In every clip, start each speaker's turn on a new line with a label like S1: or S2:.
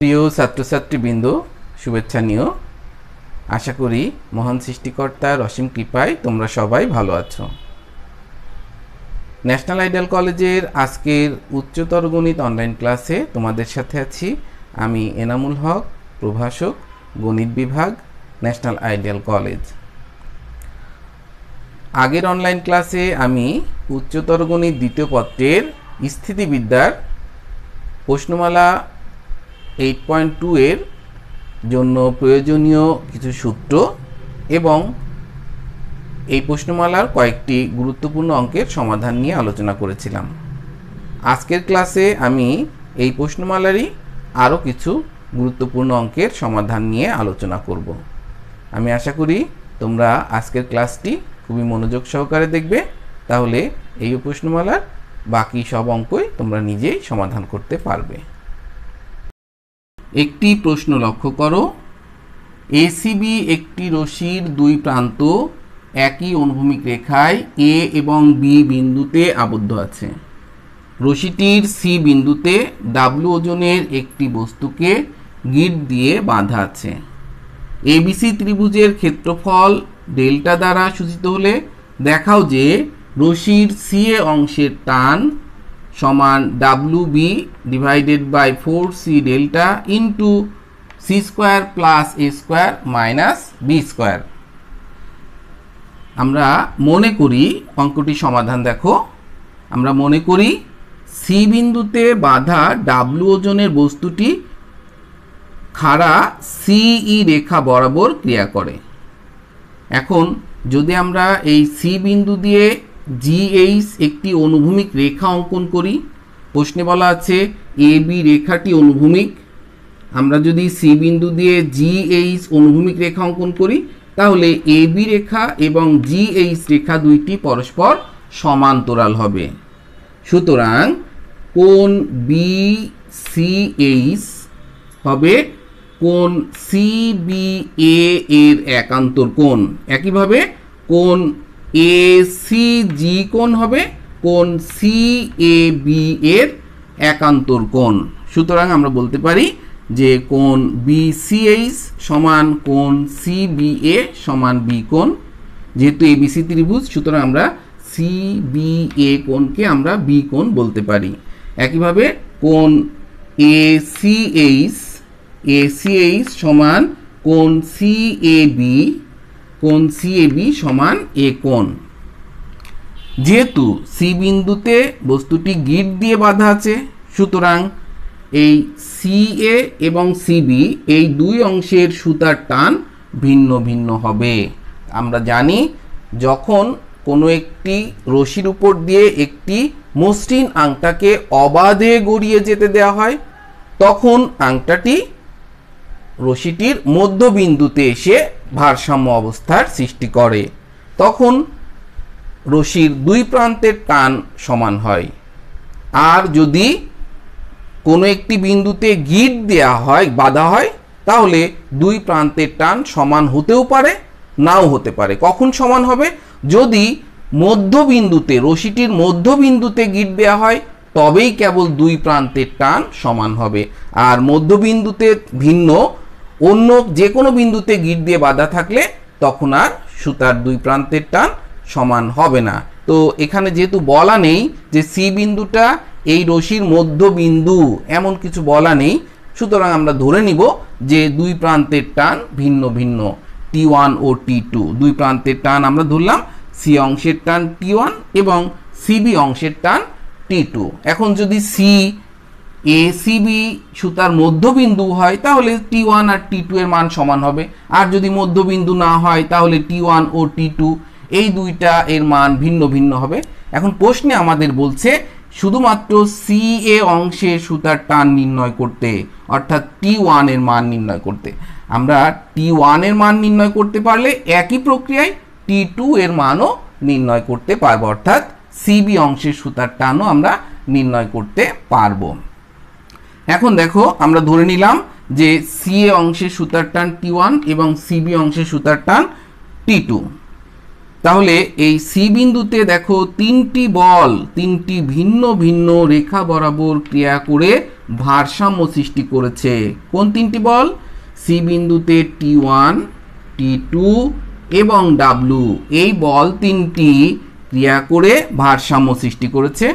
S1: প্রিয় ছাত্রছাত্রীবৃন্দ, শুভেচ্ছা নিও। আশা করি মহান সৃষ্টিকর্তার অসীম কৃপায় তোমরা সবাই ভালো আছো। ন্যাশনাল আইডিয়াল কলেজের আজকের উচ্চতর গণিত অনলাইন ক্লাসে তোমাদের সাথে আছি আমি এনামুল হক, প্রভাষক, গণিত বিভাগ, ন্যাশনাল আইডিয়াল কলেজ। আগের অনলাইন ক্লাসে আমি উচ্চতর গণিত দ্বিতীয় পত্রের স্থিতিবিদ্যার প্রশ্নমালা 8.2 এর জন্য প্রয়োজনীয় কিছু সূত্র এবং এই প্রশ্নমালার কয়েকটি গুরুত্বপূর্ণ অঙ্কের সমাধান নিয়ে আলোচনা করেছিলাম। আজকের ক্লাসে আমি এই প্রশ্নমালারই আরও কিছু গুরুত্বপূর্ণ অঙ্কের সমাধান নিয়ে আলোচনা করব। আমি আশা করি তোমরা আজকের ক্লাসটি খুবই মনোযোগ সহকারে দেখবে, তাহলে এই প্রশ্নমালার বাকি সব অঙ্কই তোমরা নিজেই সমাধান করতে পারবে। একটি প্রশ্ন লক্ষ্য করো, এসিবি একটি রশির দুই প্রান্ত একই অনুভূমিক রেখায় এ এবং বি বিন্দুতে আবদ্ধ আছে। রশিটির সি বিন্দুতে ডাব্লু ওজনের একটি বস্তুকে গিট দিয়ে বাঁধা আছে। এবিসি ত্রিভুজের ক্ষেত্রফল ডেল্টা দ্বারা সূচিত হলে দেখাও যে রশির সি এ অংশের টান সমান W B divided by 4c delta into C square plus A square minus B square. আমরা মনে করি অঙ্কটি সমাধান দেখো, আমরা মনে করি সি বিন্দুতে বাঁধা ডাব্লু ওজনের বস্তুটি খাড়া সিই রেখা বরাবর ক্রিয়া করে। এখন যদি আমরা এই সি বিন্দু দিয়ে জিএইচ একটি অনুভূমিক রেখা অঙ্কন করি, প্রশ্নে বলা আছে এ বি রেখাটি অনুভূমিক। আমরা যদি সি বিন্দু দিয়ে জিএইচ অনুভূমিক রেখা অঙ্কন করি তাহলে এ বি রেখা এবং জিএইচ রেখা দুইটি পরস্পর সমান্তরাল হবে। সুতরাং কোণ বিসিএইচ হবে কোণ সিবিএ এর একান্তর কোণ। একইভাবে কোণ এসিজি কোণ হবে কোণ সিএবি এর একান্তর কোণ। সুতরাং আমরা বলতে পারি যে কোণ বিসিএইচ সমান কোণ সিবিএ সমান বি কোণ। যেহেতু এবিসি ত্রিভুজ, সুতরাং আমরা সিবিএ কোণকে আমরা বি কোণ বলতে পারি। একইভাবে কোণ এসিএইচ সমান কোণ সিএবি সমান এ কোণ। যেহেতু সি বিন্দুতে বস্তুটি গিট দিয়ে বাঁধা আছে, সুতরাং এই সিএ এবং সিবি এই দুই অংশের সুতার টান ভিন্ন ভিন্ন হবে। আমরা জানি যখন কোনো একটি রশির উপর দিয়ে একটি মসৃণ আংটাকে অবাধে গড়িয়ে যেতে দেওয়া হয়, তখন আংটাটি রশিটির মধ্যবিন্দুতে এসে ভারসাম্য অবস্থার সৃষ্টি করে। তখন রশির দুই প্রান্তের টান সমান হয়। আর যদি কোনো একটি বিন্দুতে গিট দেওয়া হয়, বাঁধা হয়, তাহলে দুই প্রান্তের টান সমান হতেও পারে, নাও হতে পারে। কখন সমান হবে? যদি মধ্যবিন্দুতে, রশিটির মধ্যবিন্দুতে গিট দেওয়া হয়, তবেই কেবল দুই প্রান্তের টান সমান হবে। আর মধ্যবিন্দুতে ভিন্ন অন্য যে কোনো বিন্দুতে গিট দিয়ে বাঁধা থাকলে তখন আর সুতার দুই প্রান্তের টান সমান হবে না। তো এখানে যেহেতু বলা নেই যে সি বিন্দুটা এই রশির মধ্যবিন্দু, এমন কিছু বলা নেই, সুতরাং আমরা ধরে নিব যে দুই প্রান্তের টান ভিন্ন ভিন্ন, T1 ও T2 দুই প্রান্তের টান আমরা ধরলাম সি অংশের টান T1 এবং সিবি অংশের টান T2। এখন যদি সি এসিবি সুতার মধ্যবিন্দু হয় তাহলে T1 আর T2 এর মান সমান হবে। আর যদি মধ্যবিন্দু না হয় তাহলে T1 ও T2 এই দুইটা এর মান ভিন্ন ভিন্ন হবে। এখন প্রশ্নে আমাদের বলছে শুধুমাত্র সি এ অংশে সুতার টান নির্ণয় করতে, অর্থাৎ T1 এর মান নির্ণয় করতে। আমরা T1 এর মান নির্ণয় করতে পারলে একই প্রক্রিয়ায় T2 এর মানও নির্ণয় করতে পারবো, অর্থাৎ সিবি অংশের সুতার টানও আমরা নির্ণয় করতে পারবো। এখন দেখো, আমরা ধরে নিলাম যে সি এ অংশের সুতার টান T1 এবং সিবি অংশের সুতার টান T2। তাহলে এই সি বিন্দুতে দেখো তিনটি বল তিনটি ভিন্ন ভিন্ন রেখা বরাবর ক্রিয়া করে ভারসাম্য সৃষ্টি করেছে। কোন তিনটি বল? সি বিন্দুতে T1, T2 এবং W, এই বল তিনটি ক্রিয়া করে ভারসাম্য সৃষ্টি করেছে।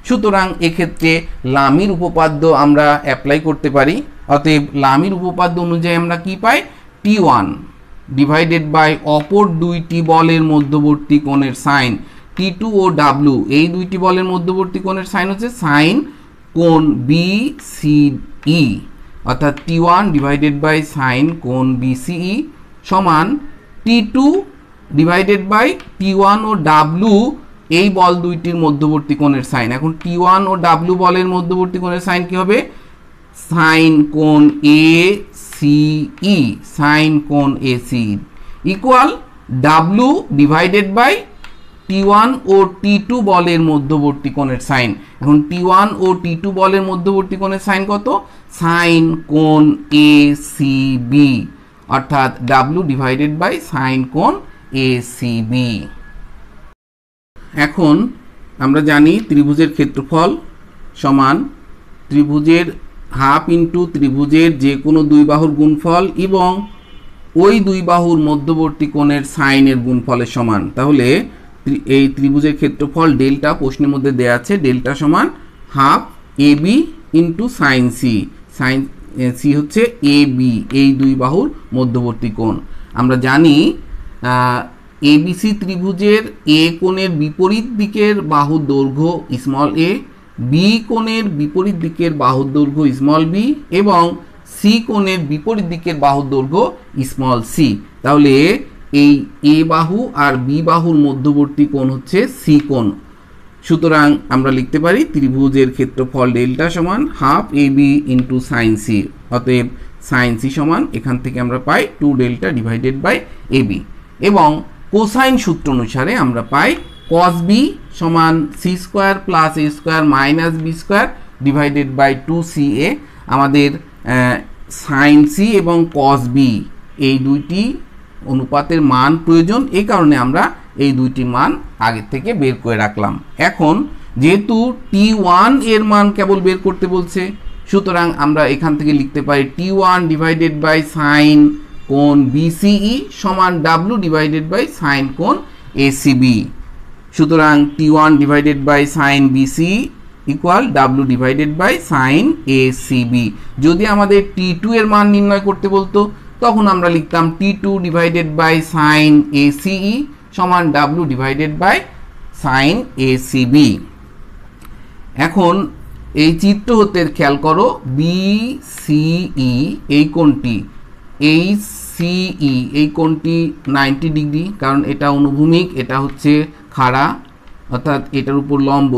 S1: সুতরাং এক্ষেত্রে লামির উপপাদ্য আমরা অ্যাপ্লাই করতে পারি। অতএব লামির উপপাদ্য অনুযায়ী আমরা কি পাই? T1 ডিভাইডেড বাই অপর দুইটি বলের মধ্যবর্তী কোণের সাইন T2 ও W, এই দুইটি বলের মধ্যবর্তী কোণের সাইন হচ্ছে সাইন কোণ BCE, অর্থাৎ T1 ডিভাইডেড বাই সাইন কোণ BCE সমান T2 divided by T1 O W, এই বল দুইটির মধ্যবর্তী কোণের সাইন। এখন T1 ও W বলের মধ্যবর্তী কোণের সাইন কি হবে? সাইন কোণ ACE, সাইন কোণ AC equal W divided by T1 ও T2 বলের মধ্যবর্তী কোণের সাইন। এখন T1 ও T2 বলের মধ্যবর্তী কোণের সাইন কত? সাইন কোণ ACB, অর্থাৎ W ডিভাইডেড বাই সাইন কোণ ACB। এখন আমরা জানি ত্রিভুজের ক্ষেত্রফল সমান ত্রিভুজের হাফ ইন্টু ত্রিভুজের যে কোনো দুই বাহুর গুণফল এবং ওই দুই বাহুর মধ্যবর্তী কোণের সাইনের গুণফলের সমান। তাহলে এই ত্রিভুজের ক্ষেত্রফল ডেল্টা প্রশ্নের মধ্যে দেয়া আছে, ডেল্টা সমান half AB into sine C. Sine C হচ্ছে AB, এই দুই বাহুর মধ্যবর্তী কোণ। আমরা জানি ABC ত্রিভুজের এ কোণের বিপরীত দিকের বাহুর দৈর্ঘ্য স্মল a, বি কোণের বিপরীত দিকের বাহুর দৈর্ঘ্য স্মল বি এবং সি কোণের বিপরীত দিকের বাহুর দৈর্ঘ্য স্মল সি। তাহলে এই এ বাহু আর বি বাহুর মধ্যবর্তী কোণ হচ্ছে সি কোণ। সুতরাং আমরা লিখতে পারি ত্রিভুজের ক্ষেত্রফল ডেল্টা সমান half AB into sine C. অতএব সাইন সি সমান এখান থেকে আমরা পাই 2 ডেল্টা ডিভাইডেড বাই AB এবং কোসাইন সূত্র অনুসারে আমরা পাই cos B সমান C square plus A square minus B square divided by 2CA। আমাদের সাইন সি এবং cos B এই দুইটি অনুপাতের মান প্রয়োজন, এই কারণে আমরা এই দুইটির মান আগে থেকে বের করে রাখলাম। এখন যেহেতু T1 এর মান কেবল বের করতে বলছে, সুতরাং আমরা এখান থেকে লিখতে পারি T1 ডিভাইডেড বাই সাইন কোণ BCE সমান W ডিভাইডেড বাই সাইন কোণ ACB। সুতরাং T1 divided by sine BCE equal W divided by sine ACB। যদি আমাদের T2 এর মান নির্ণয় করতে বলতো তখন আমরা লিখতাম T2 divided by sine ACE সমান W divided by sine ACB। এখন এই চিত্র হতে খেয়াল করো BCE এই কোণটি, HCE এই কোণটি 90 ডিগ্রি, কারণ এটা অনুভূমিক, এটা হচ্ছে খাড়া, অর্থাৎ এটার উপর লম্ব,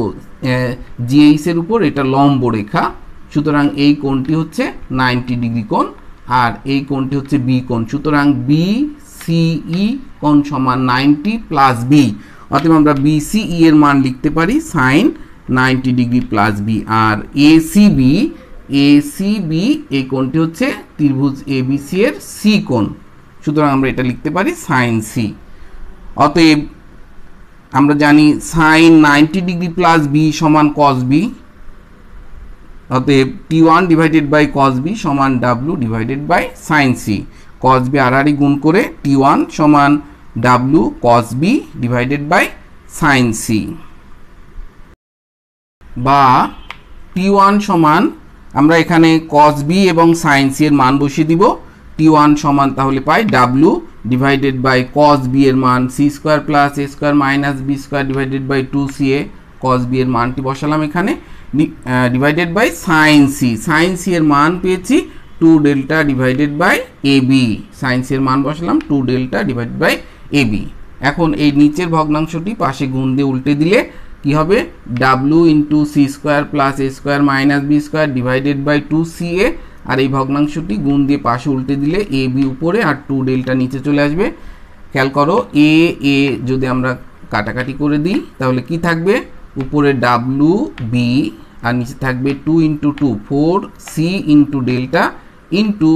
S1: GH এর উপর এটা লম্ব রেখা। সুতরাং এই কোণটি হচ্ছে 90 ডিগ্রি কোণ আর এই কোণটি হচ্ছে বি কোণ। সুতরাং BCE কোণ সমান 90 প্লাস বি। অতএব আমরা BCE এর মান লিখতে পারি সাইন 90 ডিগ্রি প্লাস বি। আর ACB এই কোণটি হচ্ছে ত্রিভুজ ABC এর সি কোণ। সুতরাং আমরা এটা লিখতে পারি সাইন সি। অতএব আমরা জানি সাইন 90 ডিগ্রি প্লাস বি সমান cos B। অতএব T1 divided by cos B সমান W divided by sine C. cos B আড়াআড়ি গুণ করে T1 সমান W cos B divided by sine C, বা T1 সমান আমরা এখানে cos B এবং সাইন সি এর মান বসিয়ে দিব। T1 সমান তাহলে পাই W divided by cos B এর মান C square plus A square minus B square divided by 2CA। cos B এর মানটি বসালাম এখানে, divided by sine C. Sine C এর মান পেয়েছি 2 delta divided by AB। Sine C এর মান বসালাম 2 ডেল্টা ডিভাইডেড বাই AB। এখন এই নিচের ভগ্নাংশটি পাশে গুণ দিয়ে উল্টে দিলে কি হবে? W into C square plus A square minus B square divided by 2CA। আর এই ভগ্নাংশটি গুণ দিয়ে পাশে উল্টে দিলে AB উপরে আর 2 ডেল্টা নিচে চলে আসবে। খেয়াল করো এ যদি আমরা কাটাকাটি করে দিই তাহলে কি থাকবে? উপরে WB আর নিচে থাকবে 2 into 2 4C into delta into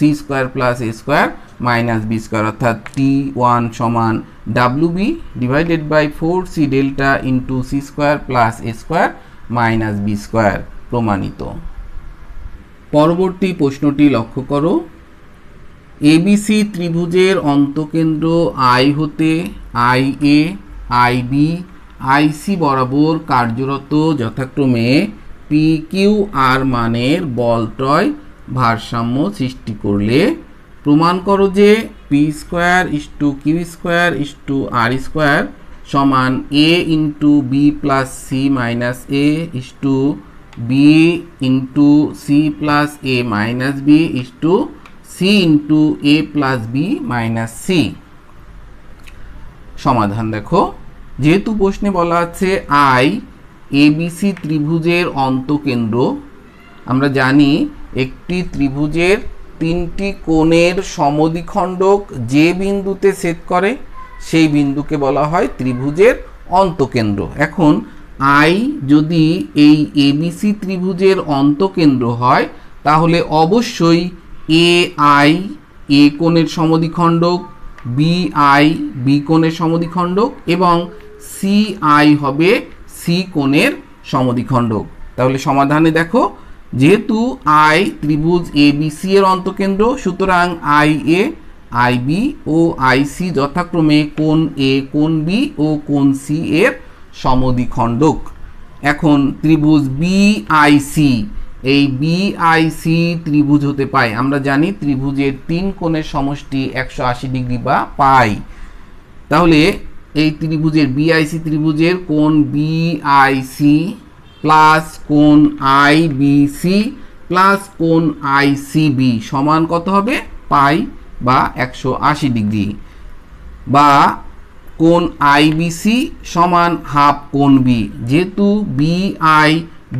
S1: C square plus এ স্কোয়ার মাইনাস বি স্কোয়ার, অর্থাৎ T1 সমান WB divided by 4C delta into C square plus A square minus B square প্রমাণিত। পরবর্তী প্রশ্নটি লক্ষ্য করো। ABC ত্রিভুজের অন্তকেন্দ্র I হতে IA, IB, IC বরাবর কার্যরত যথাক্রমে PQR মানের বলটয় ভারসাম্য সৃষ্টি করলে প্রমাণ করো যে P square is to q square is to r square সমান A into b plus c minus a is to b into c plus a minus b is to c into a plus b minus c. সমাধান দেখো, যেহেতু প্রশ্নে বলা আছে I ABC ত্রিভুজের অন্তকেন্দ্র, আমরা জানি একটি ত্রিভুজের তিনটি কোণের সমদ্বিখণ্ডক যে বিন্দুতে ছেদ করে সেই বিন্দুকে বলা হয় ত্রিভুজের অন্তকেন্দ্র। এখন আই যদি এই ABC ত্রিভুজের অন্তকেন্দ্র হয় তাহলে অবশ্যই AI এ কোণের সমদ্বিখণ্ডক, BI বি কোণের সমদ্বিখণ্ডক এবং CI হবে সি কোণের সমদ্বিখণ্ডক। তাহলে সমাধানে দেখো, যেহেতু I ত্রিভুজ ABC এর অন্তকেন্দ্র, সুতরাং IA, IB ও IC যথাক্রমে কোণ A, কোণ B ও কোণ C এর সমদ্বিখণ্ডক। এখন ত্রিভুজ BIC, এই BIC ত্রিভুজ হতে পাই, আমরা জানি ত্রিভুজের তিন কোণের সমষ্টি 180 ডিগ্রি বা পাই। তাহলে এই ত্রিভুজের BIC ত্রিভুজের কোণ BIC প্লাস কোণ IBC প্লাস কোণ ICB সমান কত হবে? পাই বা 180 ডিগ্রি, বা কোণ IBC সমান হাফ কোণ B। যেহেতু BI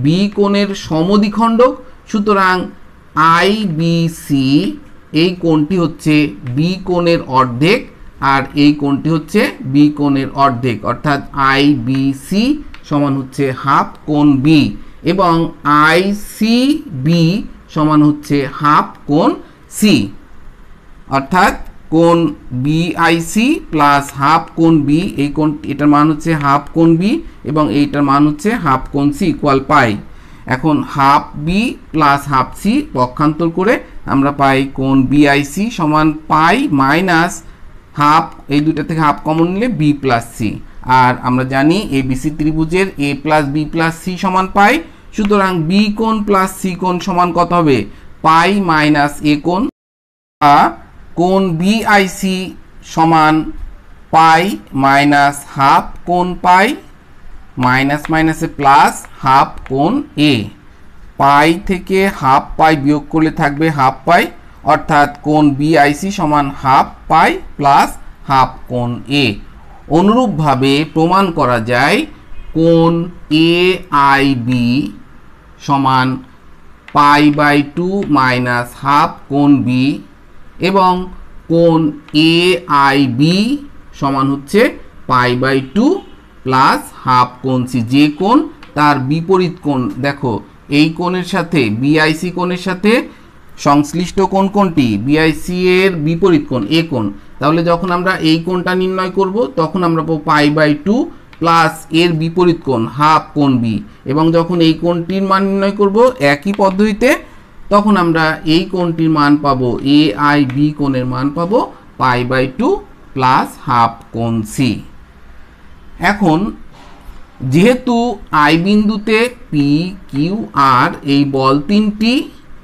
S1: বি কোণের সমদ্বিখণ্ডক, সুতরাং IBC এই কোণটি হচ্ছে বি কোণের অর্ধেক আর এই কোণটি হচ্ছে বি কোণের অর্ধেক, অর্থাৎ IBC সমান হচ্ছে হাফ কোণ B এবং ICB সমান হচ্ছে হাফ কোণ C, অর্থাৎ কোণ BIC প্লাস হাফ কোণ B, এই কোণ এটার মান হচ্ছে হাফ কোণ B এবং এইটার মান হচ্ছে হাফ কোণ C ইকুয়াল পাই। এখন half B plus half C পক্ষান্তর করে আমরা পাই কোণ BIC সমান পাই মাইনাস হাফ, এই দুইটা থেকে হাফ কমন নিলে B প্লাস C। আর আমরা জানি ABC ত্রিভুজের A plus B plus C সমান পাই, সুতরাং B কোণ প্লাস C কোণ সমান কত হবে? পাই মাইনাস A কোণ, বা কোণ BIC সমান পাই মাইনাস হাফ কোণ পাই মাইনাস মাইনাসে প্লাস হাফ কোণ A। পাই থেকে হাফ পাই বিয়োগ করলে থাকবে হাফ পাই, অর্থাৎ কোণ BIC সমান হাফ পাই প্লাস হাফ কোণ A। অনুরূপভাবে প্রমাণ করা যায় কোণ AIB সমান পাই বাই 2 মাইনাস হাফ কোণ B এবং কোণ AIB সমান হচ্ছে পাই বাই 2 প্লাস হাফ কোণ C। যে কোণ তার বিপরীত কোণ, দেখো এই কোণের সাথে BIC কোণের সাথে সংশ্লিষ্ট কোণ কোনটি? BIC এর বিপরীত কোণ A কোণ। তাহলে যখন আমরা এই কোণটা নির্ণয় করব তখন আমরা পাবো পাই বাই 2 প্লাস এর বিপরীত কোণ হাফ কোণ B, এবং যখন এই কোণটির মান নির্ণয় করব একই পদ্ধতিতে তখন আমরা এই কোণটির মান পাবো AIB কোণের মান পাবো পাই বাই 2 প্লাস হাফ কোণ C। এখন যেহেতু I বিন্দুতে P, Q, R এই বল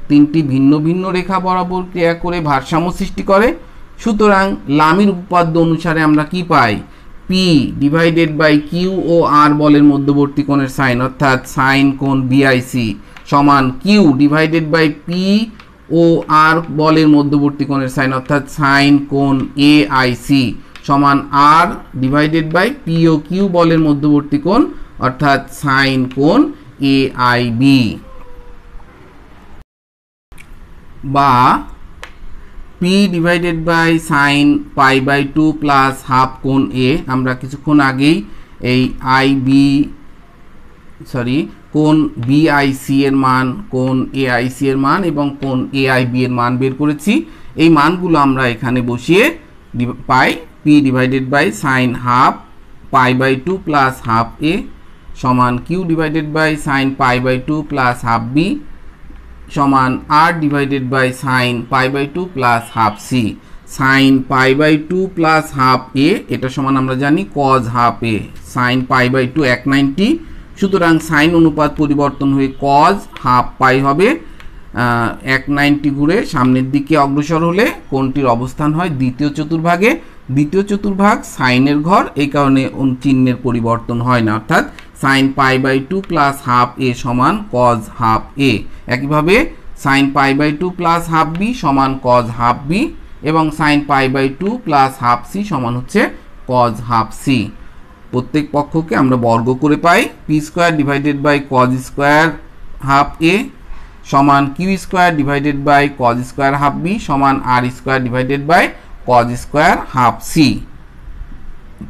S1: তিনটি ভিন্ন ভিন্ন রেখা বরাবর ক্রিয়া করে ভারসাম্য সৃষ্টি করে, সুতরাং লামির উপপাদ্য অনুসারে আমরা কি পাই? P ডিভাইডেড বাই Q ও R বলের মধ্যবর্তী কোণের সাইন, অর্থাৎ সাইন কোণ BIC সমান Q ডিভাইডেড বাই P ও R বলের মধ্যবর্তী কোণের সাইন, অর্থাৎ সাইন কোণ AIC সমান R ডিভাইডেড বাই P ও Q বলের মধ্যবর্তী কোণ, অর্থাৎ সাইন কোণ AIB। বা P divided by sine pi by 2 plus half কোণ A, আমরা কিছুক্ষণ আগেই এই IB কোণ বিআইসি এর মান, কোণ এআইসি এর মান এবং কোণ এআইবি এর মান বের করেছি। এই মানগুলো আমরা এখানে বসিয়ে পাই P divided by sine half pi by 2 plus half a সমান Q divided by sine pi by 2 plus half b সমান আর divided by sine pi by 2 plus half c. Sine pi by 2 plus half a এটা সমান আমরা জানি cos half a. Sine pi by 2 190, সুতরাং sign অনুপাত পরিবর্তন হয়ে কজ হাফ পাই হবে। 190 ঘুরে সামনের দিকে অগ্রসর হলে কোণটির অবস্থান হয় দ্বিতীয় চতুর্ভাগে। দ্বিতীয় চতুর্ভাগ সাইনের ঘর, এই কারণে চিহ্নের পরিবর্তন হয় না, অর্থাৎ sine pi by 2 plus half a সমান কজ হাফ এ। একইভাবে sine pi by 2 plus half b সমান কজ হাফ বি এবং sine pi by 2 plus half c সমান হচ্ছে কজ হাফ সি। প্রত্যেক পক্ষকে আমরা বর্গ করে পাই p square divided by cos square half a সমান q square divided by cos square half b সমান r square divided by cos square half c.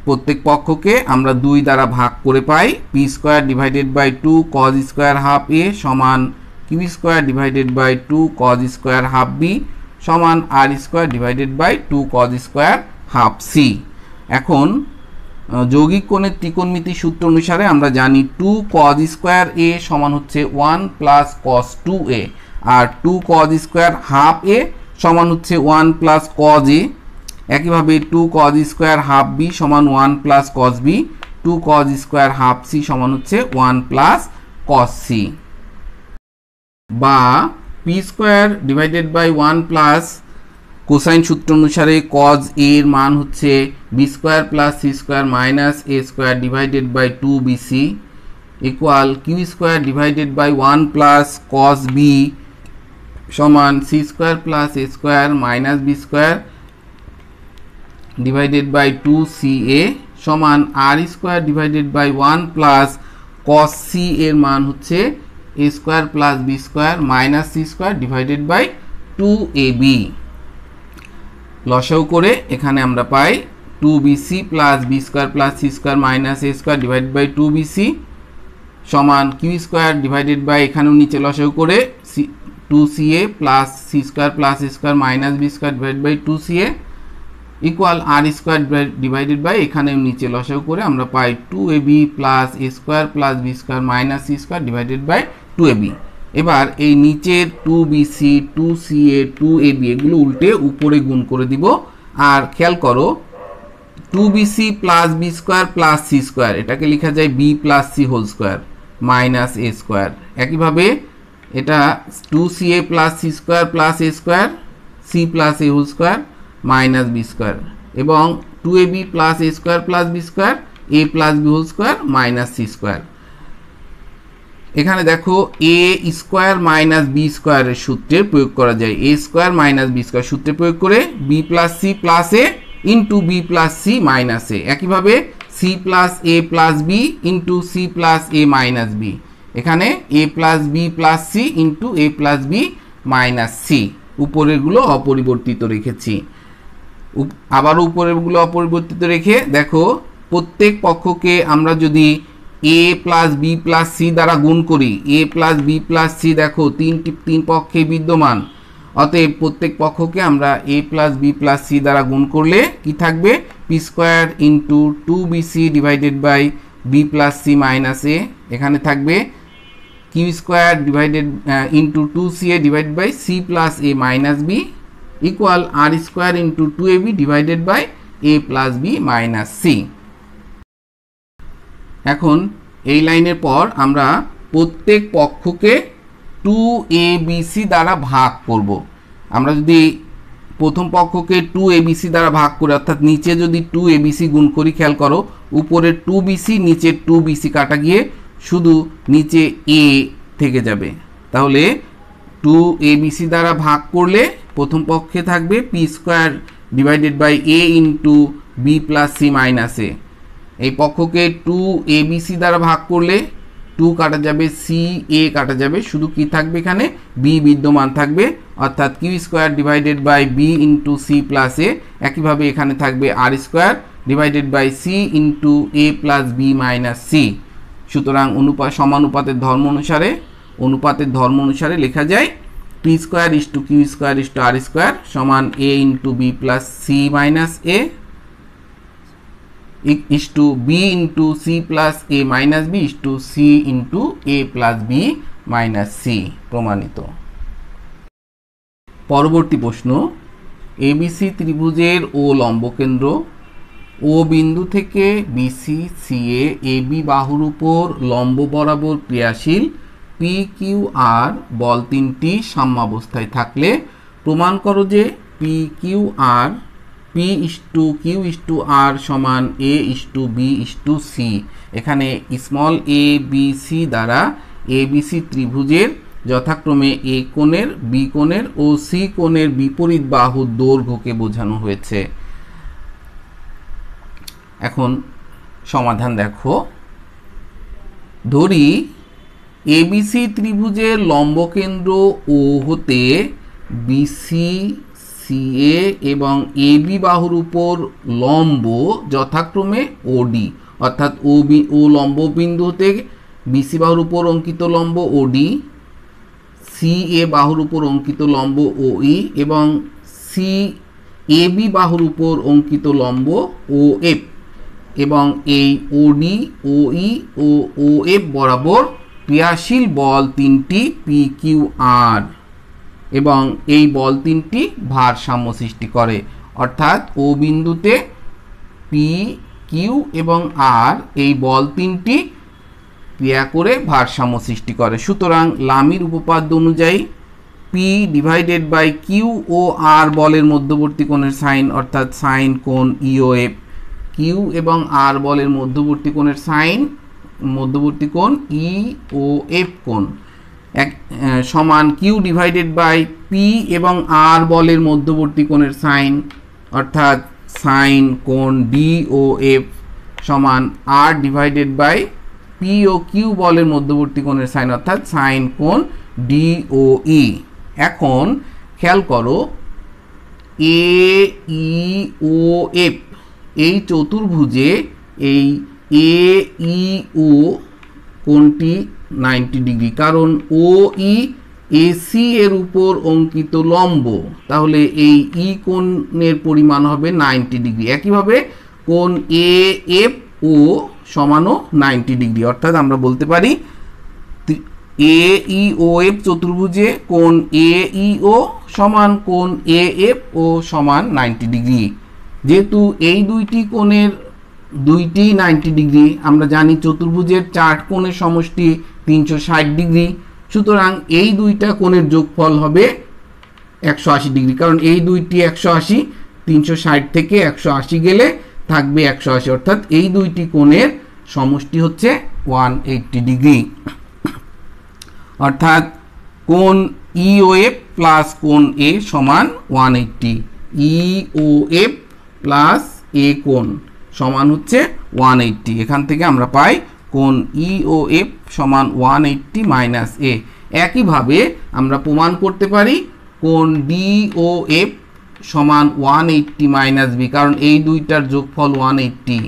S1: প্রত্যেক পক্ষকে আমরা 2 দ্বারা ভাগ করে পাই p square divided by 2 cos square half a সমান q square divided by 2 cos square half b সমান r square divided by 2 cos square half c. এখন যৌগিক কোণের ত্রিকোণমিতির সূত্র অনুসারে আমরা জানি 2 কজ স্কোয়ার এ সমান হচ্ছে 1 plus cos 2a R 2 cos square half a সমান হচ্ছে 1 প্লাস কজ এ। একইভাবে 2 কজ স্কোয়ার হাফ বি সমান 1 plus cos b, 2 cos square half c সমান হচ্ছে 1 প্লাস কস সি। বা p square divided by 1 plus cosine সূত্র অনুসারে কজ এ এর মান হচ্ছে b square plus C square minus a square divided by 2bc equal q square divided by 1 plus cos b সমান C square plus A square minus B square divided by 2ca সমান r square divided by 1 plus cos c এর মান হচ্ছে a square plus B square minus C square divided by 2ab। লসাগু করে এখানে আমরা পাই 2bc plus B square plus C square minus a square divided by 2bc সমান q square divided by এখানেও নিচে লসাগু করে 2ca plus C square plus A square minus B square divided by 2ca equal R square divided by এখানেও নিচে লসাগু করে আমরা পাই 2ab plus A square plus B square minus C square divided by 2ab। এবার এই নিচের 2bc 2ca 2ab এগুলো উল্টে উপরে গুণ করে দিব। আর খেয়াল করো 2bc plus B square plus C square এটাকে লেখা যায় b plus c whole square minus a square. একইভাবে এটা 2ca plus C square plus A square c plus a whole square minus B square এবং 2ab plus A square plus B square a plus b whole square minus C square. এখানে দেখো এ square minus B স্কোয়ারের সূত্রে প্রয়োগ করা যায় a square minus B square সূত্রে প্রয়োগ করে b plus c plus a into b plus c minus a. একইভাবে c plus a plus b into c plus a minus b, এখানে a plus b plus c into a plus b minus c. উপরেরগুলো অপরিবর্তিত রেখেছি, আবারও উপরেরগুলো অপরিবর্তিত রেখে দেখো প্রত্যেক পক্ষকে আমরা যদি a plus b plus c দ্বারা গুণ করি a plus b plus c দেখো তিন পক্ষে বিদ্যমান, অতএব প্রত্যেক পক্ষকে আমরা a plus b plus c দ্বারা গুণ করলে কি থাকবে p square into 2bc divided by b plus c minus a, এখানে থাকবে q square divided into 2ca divided by c plus a minus B equal R square into 2ab divided by a plus b minus C. এখন এই লাইনের পর আমরা প্রত্যেক পক্ষকে 2abc দ্বারা ভাগ করব। আমরা যদি প্রথম পক্ষকে 2abc দ্বারা ভাগ করি অর্থাৎ নিচে যদি 2abc গুণ করি, খেয়াল করো উপরে 2bc নিচে 2bc কাটা গিয়ে শুধু নিচে a থেকে যাবে, তাহলে 2abc দ্বারা ভাগ করলে প্রথম পক্ষে থাকবে p square divided by a into b plus c minus a. এই পক্ষকে 2abc দ্বারা ভাগ করলে 2 কাটা যাবে সি এ কাটা যাবে, শুধু কি থাকবে এখানে বি বিদ্যমান থাকবে অর্থাৎ q square divided by b into c plus a. একইভাবে এখানে থাকবে r square divided by c into a plus b minus c. সুতরাং সমানুপাতের ধর্ম অনুসারে লেখা যায় p square is to q square is to r square সমান a into b plus c minus a is to b into c plus a minus b is to c into a plus b minus c প্রমাণিত। পরবর্তী প্রশ্ন, ABC ত্রিভুজের ও লম্বকেন্দ্র ও বিন্দু থেকে BC CA AB বাহুর উপর লম্ব বরাবর ক্রিয়াশীল পি কিউ আর বল তিনটি সাম্যাবস্থায় থাকলে প্রমাণ করো যে P Q R P is to Q is to R সমান A is to B is to C. এখানে স্মল এ বি সি দ্বারা এবিসি ত্রিভুজের যথাক্রমে এ কোণের বি কোণের ও সি কোণের বিপরীত বাহুর দৈর্ঘ্যকে বোঝানো হয়েছে। এখন সমাধান দেখো, ধরি এবিসি ত্রিভুজের লম্বকেন্দ্র ও হতে বিসি সিএ এবং এবি বাহুর উপর লম্ব যথাক্রমে ওডি, অর্থাৎ ও লম্ব বিন্দু হতে বিসি বাহুর উপর অঙ্কিত লম্ব ওডি, সি এ বাহুর উপর অঙ্কিত লম্ব ওই এবং সি এবি বাহুর উপর অঙ্কিত লম্ব ও এফ, এবং এই ওডি ওই ও ও এফ বরাবর ক্রিয়াশীল বল তিনটি পি কিউ আর, এবং এই বল তিনটি ভারসাম্য সৃষ্টি করে, অর্থাৎ ও বিন্দুতে পি কিউ এবং আর এই বল তিনটি ক্রিয়া করে ভারসাম্য সৃষ্টি করে। সুতরাং লামির উপপাদ্য অনুযায়ী পি ডিভাইডেড বাই কিউ ও আর বলের মধ্যবর্তী কোণের সাইন, অর্থাৎ সাইন কোণ ই ও এফ, কিউ এবং আর বলের মধ্যবর্তী কোণের সাইন মধ্যবর্তী কোণ ই ও এফ কোণ সমান কিউ ডিভাইডেড বাই পি এবং আর বলের মধ্যবর্তী কোণের সাইন, অর্থাৎ সাইন কোণ ডি ও এফ সমান আর ডিভাইডেড বাই পি ও কিউ বলের মধ্যবর্তী কোণের সাইন, অর্থাৎ সাইন কোণ ডি ও ই। এখন খেয়াল করো, এ ই ও এফ এই চতুর্ভুজে এই এ ই ও কোণটি 90 ডিগ্রি, কারণ ও ই এসি এর উপর অঙ্কিত লম্ব, তাহলে এই ই কোণের পরিমাণ হবে 90 ডিগ্রি। একইভাবে কোণ এ এফ ও সমানও 90 ডিগ্রি, অর্থাৎ আমরা বলতে পারি এ ই ও এফ চতুর্ভুজে কোণ এ ই ও সমান কোণ এ এফ ও সমান 90 ডিগ্রি। যেহেতু এই দুইটি কোণের দুইটি 90 ডিগ্রি, আমরা জানি চতুর্ভুজের 4 কোণের সমষ্টি 360 ডিগ্রি, সুতরাং এই দুইটা কোণের যোগফল হবে 180 ডিগ্রি, কারণ এই দুইটি 180, 360 থেকে 180 গেলে থাকবে 180, অর্থাৎ এই দুইটি কোণের সমষ্টি হচ্ছে 180 ডিগ্রি, অর্থাৎ কোণ ই ও এফ প্লাস কোণ এ সমান 180, ই ও এফ প্লাস এ কোণ সমান হচ্ছে 180। এখান থেকে আমরা পাই কোণ ই ও এফ সমান 180 মাইনাস এ। একইভাবে আমরা প্রমাণ করতে পারি কোণ ডি ও এফ সমান 180 মাইনাস বি, কারণ এই দুইটার যোগফল 180,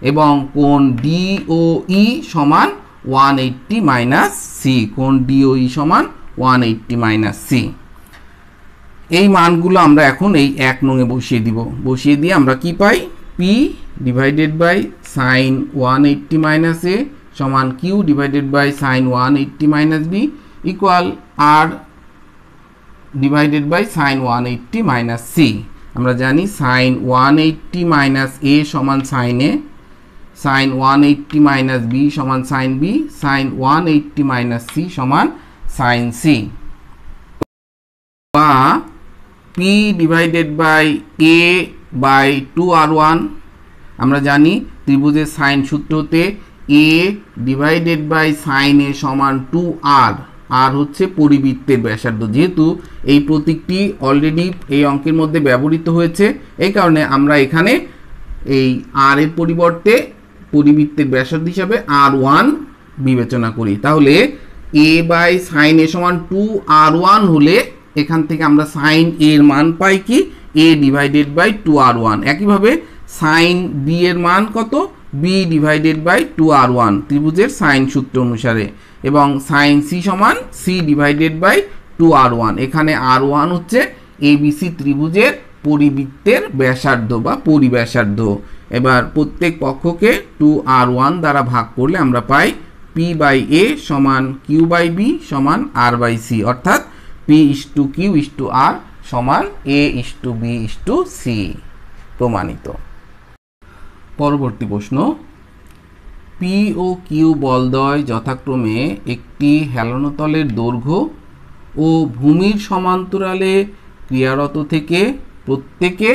S1: এবং কোণ ডি ও ই সমান 180 মাইনাস সি, কোণ ডি ও ই সমান 180 মাইনাস সি। এই মানগুলো আমরা এখন এই 1 নঙে বসিয়ে দিব। বসিয়ে দিয়ে আমরা কি পাই? P divided by sine 180 minus A সমান Q divided by sine 180 minus B equal R divided by sine 180 minus C. আমরা জানি সাইন 180 মাইনাস এ সমান sine A, sine 180 minus B সমান sine B, sine 180 minus C সমান sine C, বা P divided by A by 2r1। আমরা জানি ত্রিভুজের sine সূত্র হতে A divided by sine A সমান 2r, আর হচ্ছে পরিবৃত্তের ব্যাসার্ধ। যেহেতু এই প্রতীকটি অলরেডি এই অঙ্কের মধ্যে ব্যবহৃত হয়েছে, এই কারণে আমরা এখানে এই আর এর পরিবর্তে পরিবৃত্তের ব্যাসার্ধ হিসাবে r1 বিবেচনা করি। তাহলে এ বাই সাইন এ সমান 2r1 হলে এখান থেকে আমরা সাইন এর মান পাই কি? এ ডিভাইডেড বাই 2r1। একইভাবে সাইন বি এর মান কত? বি ডিভাইডেড বাই 2r1 ত্রিভুজের সাইন সূত্র অনুসারে, এবং সাইন সি সমান সি ডিভাইডেড বাই 2r1। এখানে r1 হচ্ছে এবিসি ত্রিভুজের পরিবৃত্তের ব্যাসার্ধ বা পরিব্যাসার্ধ। এবার প্রত্যেক পক্ষকে 2r1 দ্বারা ভাগ করলে আমরা পাই পি বাই এ সমান কিউ বাই বি সমান আর বাই সি, অর্থাৎ P is to Q is to R সমান A is to B is to C. প্রমাণিত। পরবর্তী প্রশ্ন, পি ও কিউ বলদ্বয় যথাক্রমে একটি হেলানো তলের দৈর্ঘ্য ও ভূমির সমান্তরালে ক্রিয়ারত থেকে প্রত্যেকে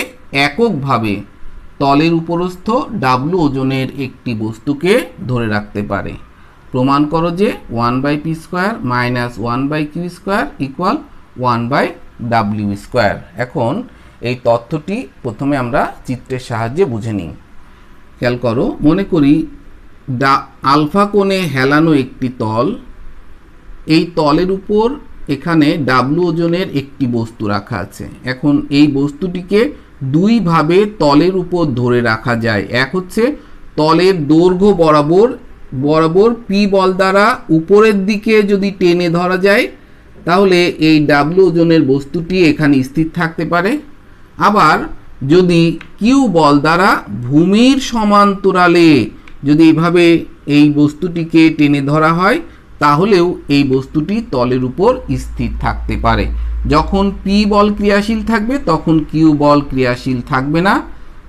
S1: এককভাবে তলের উপরস্থ ডাব্লু ওজনের একটি বস্তুকে ধরে রাখতে পারে। প্রমাণ করো যে 1/p² - 1/q² = 1/w²। এখন এই তথ্যটি প্রথমে আমরা চিত্রের সাহায্যে বুঝে নিই। খেয়াল করো, মনে করি আলফা কোণে হেলানো একটি তল, এই তলের উপর এখানে ডাব্লু ওজনের একটি বস্তু রাখা আছে। এখন এই বস্তুটিকে দুইভাবে তলের উপর ধরে রাখা যায়। এক হচ্ছে তলের দৈর্ঘ্য বরাবর পি বল দ্বারা উপরের দিকে যদি টেনে ধরা যায় তাহলে এই ডাব্লু ওজনের বস্তুটি এখানে স্থির থাকতে পারে। আবার যদি কিউ বল দ্বারা ভূমির সমান্তরালে যদি এইভাবে এই বস্তুটিকে টেনে ধরা হয় তাহলেও এই বস্তুটি তলের উপর স্থির থাকতে পারে। যখন পি বল ক্রিয়াশীল থাকবে তখন কিউ বল ক্রিয়াশীল থাকবে না,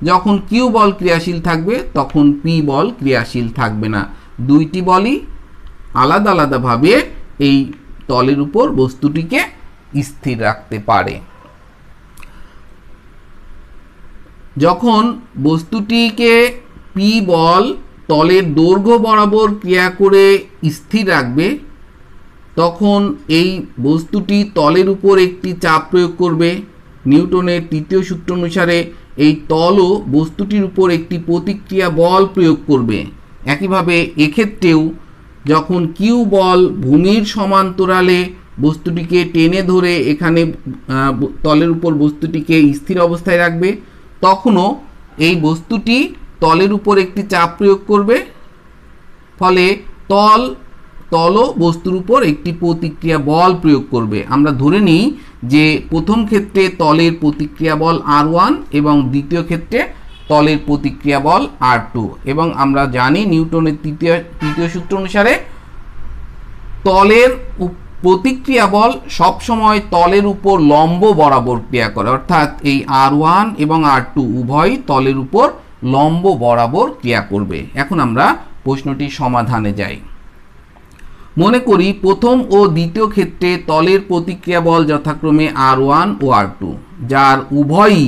S1: যখন কিউ বল ক্রিয়াশীল থাকবে তখন পি বল ক্রিয়াশীল থাকবে না। দুইটি বলই আলাদা আলাদাভাবে এই তলের উপর বস্তুটিকে স্থির রাখতে পারে। যখন বস্তুটিকে পি বল তলের দৈর্ঘ্য বরাবর ক্রিয়া করে স্থির রাখবে তখন এই বস্তুটি তলের উপর একটি চাপ প্রয়োগ করবে। নিউটনের তৃতীয় সূত্র অনুসারে এই তলও বস্তুটির উপর একটি প্রতিক্রিয়া বল প্রয়োগ করবে। একইভাবে এক্ষেত্রেও যখন কিউ বল ভূমির সমান্তরালে বস্তুটিকে টেনে ধরে এখানে তলের উপর বস্তুটিকে স্থির অবস্থায় রাখবে তখনও এই বস্তুটি তলের উপর একটি চাপ প্রয়োগ করবে, ফলে তলও বস্তুর উপর একটি প্রতিক্রিয়া বল প্রয়োগ করবে। আমরা ধরে নিই যে প্রথম ক্ষেত্রে তলের প্রতিক্রিয়া বল R1 এবং দ্বিতীয় ক্ষেত্রে তলের প্রতিক্রিয়া বল R2। এবং আমরা জানি নিউটনের তৃতীয় সূত্র অনুসারে তলের প্রতিক্রিয়া বল সবসময় তলের উপর লম্ব বরাবর ক্রিয়া করে, অর্থাৎ এই R1 এবং R2 উভয়ই তলের উপর লম্ব বরাবর ক্রিয়া করবে। এখন আমরা প্রশ্নটির সমাধানে যাই। মনে করি প্রথম ও দ্বিতীয় ক্ষেত্রে তলের প্রতিক্রিয়া বল যথাক্রমে R1 ও R2, যার উভয়ই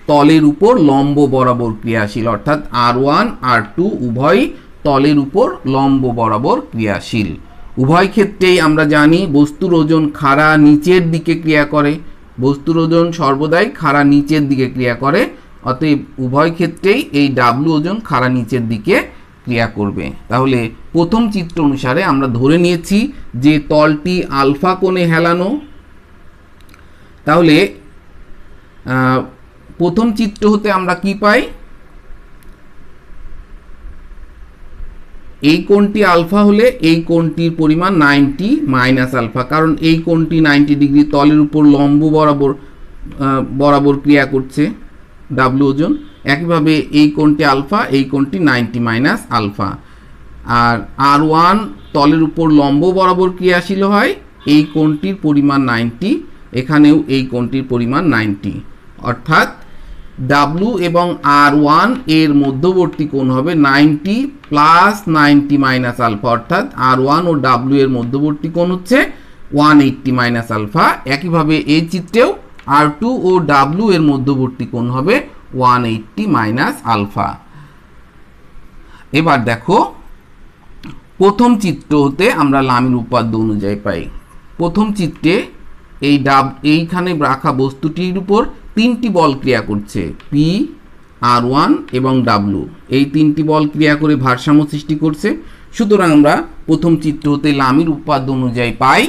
S1: তলের উপর লম্ব বরাবর ক্রিয়াশীল, অর্থাৎ R1 R2 উভয়ই তলের উপর লম্ব বরাবর ক্রিয়াশীল। উভয় ক্ষেত্রেই আমরা জানি বস্তুর ওজন খাড়া নিচের দিকে ক্রিয়া করে, বস্তুর ওজন সর্বদাই খাড়া নিচের দিকে ক্রিয়া করে, অতএব উভয় ক্ষেত্রেই এই ডাব্লু ওজন খাড়া নিচের দিকে ক্রিয়া করবে। তাহলে প্রথম চিত্র অনুসারে আমরা ধরে নিয়েছি যে তলটি আলফা কোণে হেলানো। তাহলে প্রথম চিত্র হতে আমরা কি পাই? এই কোণটি আলফা হলে এই কোণটির পরিমাণ 90 মাইনাস আলফা, কারণ এই কোণটি 90 ডিগ্রি তলের উপর লম্ব বরাবর ক্রিয়া করছে ডাব্লু ওজন। একইভাবে এই কোণটি আলফা, এই কোণটি 90 মাইনাস আলফা। আর R1 তলের উপর লম্ব বরাবর ক্রিয়াশীল হয়, এই কোণটির পরিমাণ 90, এখানেও এই কোণটির পরিমাণ 90, অর্থাৎ ডাব্লু এবং R1 এর মধ্যবর্তী কোণ হবে 90 প্লাস 90 মাইনাস আলফা, অর্থাৎ R1 ও ডাব্লু এর মধ্যবর্তী কোণ হচ্ছে 180 মাইনাস আলফা। একইভাবে এই চিত্রেও R2 ও ডাব্লু এর মধ্যবর্তী কোণ হবে 180 মাইনাস আলফা। এবার দেখো প্রথম চিত্র হতে আমরা লামির উপপাদ্য অনুযায়ী পাই। প্রথম চিত্রে এইখানে রাখা বস্তুটির উপর তিনটি বল ক্রিয়া করছে, পি, R1 এবং ডাব্লু। এই তিনটি বল ক্রিয়া করে ভারসাম্য সৃষ্টি করছে। সুতরাং আমরা প্রথম চিত্র হতে লামির উপপাদ্য অনুযায়ী পাই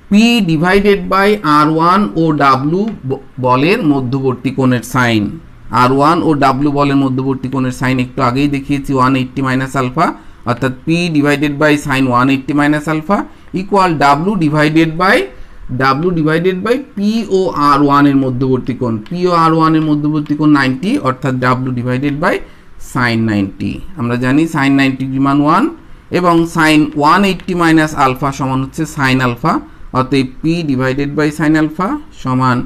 S1: পি ডিভাইডেড বাই R1 ও ডাব্লু বলের মধ্যবর্তী কোণের সাইন, R1 ও W বলের মধ্যবর্তী কোণের সাইন একটু আগেই দেখিয়েছি 180 মাইনাস আলফা, অর্থাৎ P divided by sine 180 minus alpha equal W divided by P ও R1 এর মধ্যবর্তী কোণ। P ও R1 এর মধ্যবর্তী কোণ 90, অর্থাৎ W ডিভাইডেড বাই সাইন 90। আমরা জানি সাইন 90 ডিগ্রি মান 1 এবং সাইন 180 মাইনাস আলফা সমান হচ্ছে সাইন আলফা, অতএব P divided by sine alpha সমান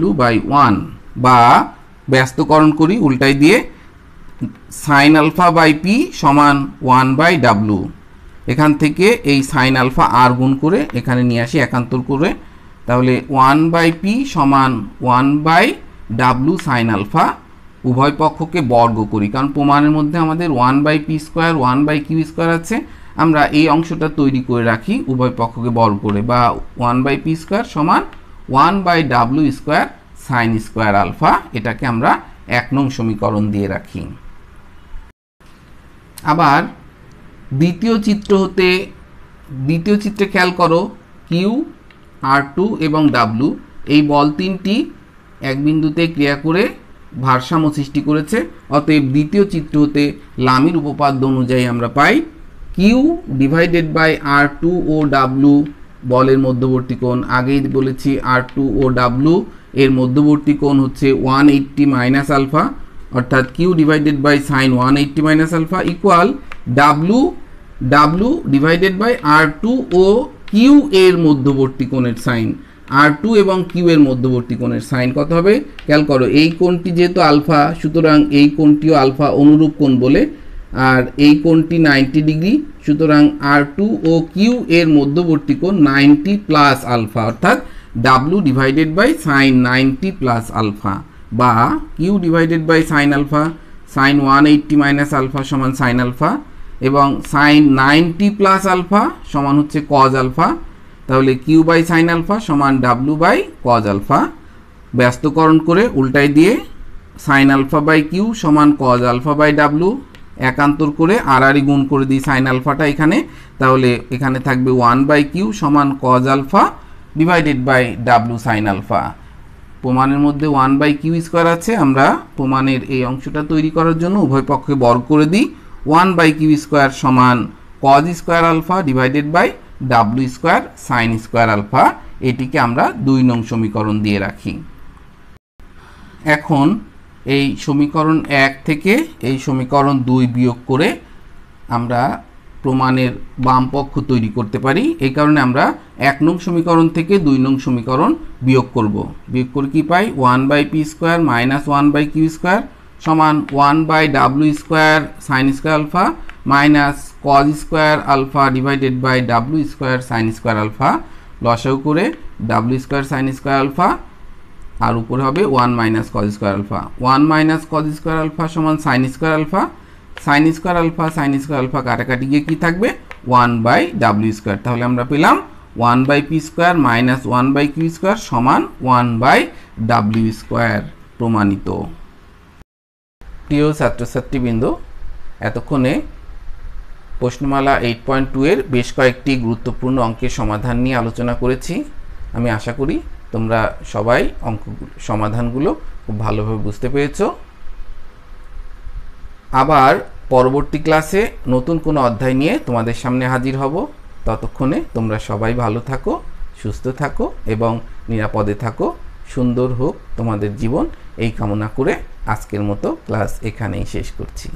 S1: W বাই 1, বা ব্যস্তকরণ করি উল্টাই দিয়ে সাইন আলফা বাই P সমান 1 বাই W। এখান থেকে এই সাইন আলফা আর গুণ করে এখানে নিয়ে আসি একান্তর করে, তাহলে 1 বাই P সমান 1 বাই W সাইন আলফা। উভয় পক্ষকে বর্গ করি, কারণ প্রমাণের মধ্যে আমাদের 1 by P square 1 by Q square আছে। আমরা এই অংশটা তৈরি করে রাখি উভয় পক্ষকে বর্গ করে, বা 1 বাই P স্কোয়ার সমান 1 by W square sine square alpha. এটাকে আমরা 1 নং সমীকরণ দিয়ে রাখি। আবার দ্বিতীয় চিত্রে খেয়াল করো, Q, R2 এবং W এই বল তিনটি এক বিন্দুতে ক্রিয়া করে ভারসাম্য সৃষ্টি করেছে। অতএব দ্বিতীয় চিত্র হতে লামির উপপাদ্য অনুযায়ী আমরা পাই Q ডিভাইডেড বাই R2 ও W বলের মধ্যবর্তী কোণ। আগেই বলেছি R2 ও W এর মধ্যবর্তী কোণ হচ্ছে 180 মাইনাস আলফা, অর্থাৎ Q divided by sine 180 minus alpha equal W divided by R2 ও Q এর মধ্যবর্তী কোণের সাইন। R2 এবং Q এর মধ্যবর্তী কোণের সাইন কত হবে খেয়াল করো, এই কোণটি যেহেতু আলফা সুতরাং এই কোণটিও আলফা অনুরূপ কোণ বলে, আর এই কোণটি 90 ডিগ্রি, সুতরাং R2 ও Q এর মধ্যবর্তী কোণ 90 প্লাস আলফা, অর্থাৎ W divided by sine 90 plus alpha, বা Q divided by sine alpha sine 180 minus alpha সমান সাইন আলফা, এবং সাইন 90 প্লাস আলফা সমান হচ্ছে কজ আলফা। তাহলে Q বাই সাইন আলফা সমান W বাই কজ আলফা। ব্যস্তকরণ করে উল্টাই দিয়ে সাইন আলফা বাই Q সমান কজ আলফা বাই W, একান্তর করে আড়াআড়ি গুণ করে দিই সাইন আলফাটা এখানে, তাহলে এখানে থাকবে 1 বাই Q সমান cos alpha divided by W sine alpha. প্রমাণের মধ্যে 1 বাই Q স্কোয়ার আছে, আমরা প্রমাণের এই অংশটা তৈরি করার জন্য উভয় পক্ষে বর্গ করে দিই। 1 বাই Q স্কোয়ার সমান cos square alpha divided by W square sine square alpha. এটিকে আমরা 2 নং সমীকরণ দিয়ে রাখি। এখন এই সমীকরণ 1 থেকে এই সমীকরণ 2 বিয়োগ করে আমরা প্রমাণের বাম পক্ষ তৈরি করতে পারি। এই কারণে আমরা 1 নং সমীকরণ থেকে 2 নং সমীকরণ বিয়োগ করব। বিয়োগ করে কি পাই, 1 by P square minus 1 by Q square সমান 1 by W square sine square alpha minus cos square alpha divided by W square sine square alpha. লসাগু করে W square sine square alpha আর উপরে হবে 1 minus cos square alpha. 1 minus cos square alpha সমান sine square alpha. Sine square alpha কাটাকাটি গিয়ে কি থাকবে, 1 বাই W স্কোয়ার। তাহলে আমরা পেলাম 1 by P square minus 1 by Q square সমান 1 বাই W স্কোয়ার। প্রমাণিত। প্রিয় ছাত্রছাত্রীবৃন্দ, এতক্ষণে প্রশ্নমালা 8.2 এর বেশ কয়েকটি গুরুত্বপূর্ণ অঙ্কের সমাধান নিয়ে আলোচনা করেছি। আমি আশা করি তোমরা সবাই সমাধানগুলো খুব ভালোভাবে বুঝতে পেরেছ। আবার পরবর্তী ক্লাসে নতুন কোনো অধ্যায় নিয়ে তোমাদের সামনে হাজির হব। ততক্ষণে তোমরা সবাই ভালো থাকো, সুস্থ থাকো এবং নিরাপদে থাকো। সুন্দর হোক তোমাদের জীবন, এই কামনা করে আজকের মতো ক্লাস এখানেই শেষ করছি।